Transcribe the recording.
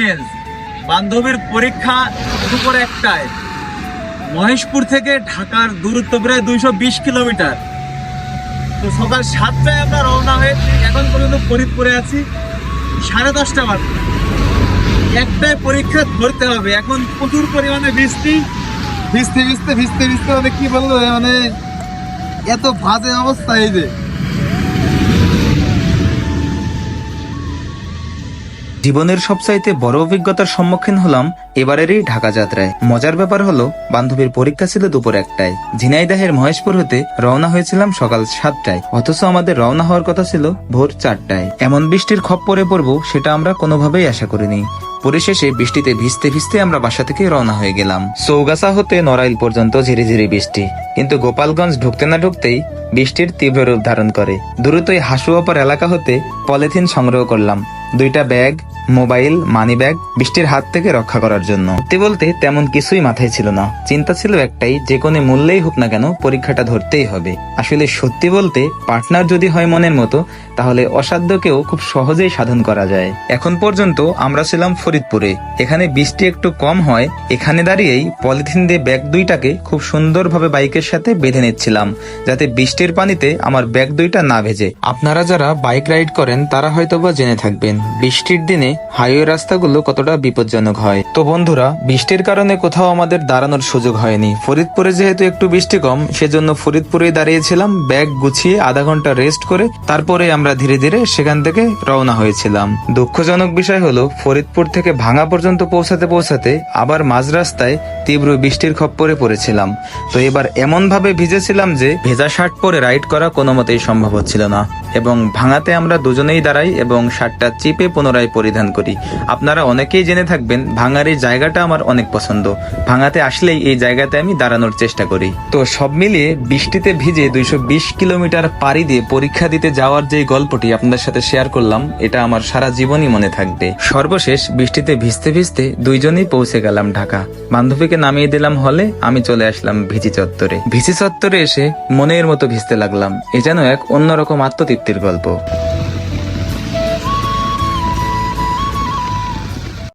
বিকেল, বান্ধবীর পরীক্ষা দুপুর 1টায়। মহেশপুর থেকে ঢাকার দূরত্ব প্রায় 220 কিলোমিটার। তো সকাল 7টায় আমরা রওনা হয়েছি, এখন পর্যন্ত ফরিদপুরে আছি 10:30 বাজে। 1টায় পরীক্ষা ধরতে হবে। এখন প্রচুর পরিমাণে বৃষ্টি, ভিজতে ভিজতে ভিজতে ভিজতে মানে কি বলবো, মানে এত বাজে অবস্থা। এই যে জীবনের সবচাইতে বড় অভিজ্ঞতার সম্মুখীন হলাম এবারেরই ঢাকা যাত্রায়। মজার ব্যাপার হলো, বান্ধবীর পরীক্ষা ছিল দুপুর 1টায়। ঝিনাইদহের মহেশপুর হতে রওনা হয়েছিলাম সকাল 7টায়, অথচ আমাদের রওনা হওয়ার কথা ছিল ভোর 4টায়। এমন বৃষ্টির খপ্পরে পড়বো সেটা আমরা কোনোভাবেই আশা করিনি। পরিশেষে বৃষ্টিতে ভিজতে ভিজতে আমরা বাসা থেকে রওনা হয়ে গেলাম। চৌগাছা হতে নড়াইল পর্যন্ত ঝিরিঝিরি বৃষ্টি, কিন্তু গোপালগঞ্জ ঢুকতে না ঢুকতেই বৃষ্টির তীব্র রূপ ধারণ করে। দ্রুতই হাসুয়াপার এলাকা হতে পলিথিন সংগ্রহ করলাম, 2টা ব্যাগ, মোবাইল, মানি ব্যাগ, বৃষ্টির হাত থেকে রক্ষা করার জন্য। সত্যি বলতে তেমন কিছুই মাথায় ছিল না, চিন্তা ছিল একটাই, যে কোনো মূল্যেই হোক না কেন পরীক্ষাটা ধরতেই হবে। আসলে সত্যি বলতে পার্টনার যদি হয় মনের মতো, তাহলে অসাধ্যকেও খুব সহজেই সাধন করা যায়। এখন পর্যন্ত আমরা ছিলাম ফরিদপুরে। এখানে বৃষ্টি একটু কম হয়, এখানে দাঁড়িয়েই পলিথিন দিয়ে ব্যাগ 2টাকে খুব সুন্দরভাবে বাইকের সাথে বেঁধে নিচ্ছিলাম, যাতে বৃষ্টির পানিতে আমার ব্যাগ 2টা না ভেজে। আপনারা যারা বাইক রাইড করেন তারা হয়তোবা জেনে থাকবেন বৃষ্টির দিনে হাইওয়ে রাস্তাগুলো কতটা বিপজ্জনক হয়। তো বন্ধুরা, বৃষ্টির কারণে কোথাও আমাদের দাঁড়ানোর সুযোগ হয়নি। ফরিদপুরে যেহেতু একটু বৃষ্টি কম, সেজন্য ফরিদপুরেই দাঁড়িয়েছিলাম, ব্যাগ গুছিয়ে আধা ঘন্টা রেস্ট করে তারপরে আমরা ধীরে ধীরে সেখান থেকে রওনা হয়েছিলাম। দুঃখজনক বিষয় হলো, ফরিদপুর থেকে ভাঙা পর্যন্ত পৌঁছাতে পৌঁছাতে আবার মাঝ রাস্তায় তীব্র বৃষ্টির খপ্পরে পড়েছিলাম। তো এবার এমন ভাবে ভিজেছিলাম যে ভেজা শার্ট পরে রাইড করা কোনো মতেই সম্ভব হচ্ছিল না, এবং ভাঙাতে আমরা দুজনেই দাঁড়াই এবং শার্টটা চিপে পুনরায় পরিধান করি। আপনারা অনেকেই জেনে থাকবেন, ভাঙার এই জায়গাটা আমার অনেক পছন্দ। ভাঙাতে আসলেই এই জায়গাতে আমি দাঁড়ানোর চেষ্টা করি। তো সব মিলিয়ে বৃষ্টিতে ভিজে 220 কিলোমিটার পাড়ি দিয়ে পরীক্ষা দিতে যাওয়ার যে গল্পটি আপনাদের সাথে শেয়ার করলাম, এটা আমার সারা জীবনই মনে থাকবে। সর্বশেষ বৃষ্টিতে ভিজতে ভিজতে দুইজনেই পৌঁছে গেলাম ঢাকা। বান্ধবীকে নামিয়ে দিলাম হলে, আমি চলে আসলাম ভিজি চত্বরে। ভিজি চত্বরে এসে মনের মতো ভিজতে লাগলাম। এ যেন এক অন্যরকম আত্মতৃপ্তির গল্প।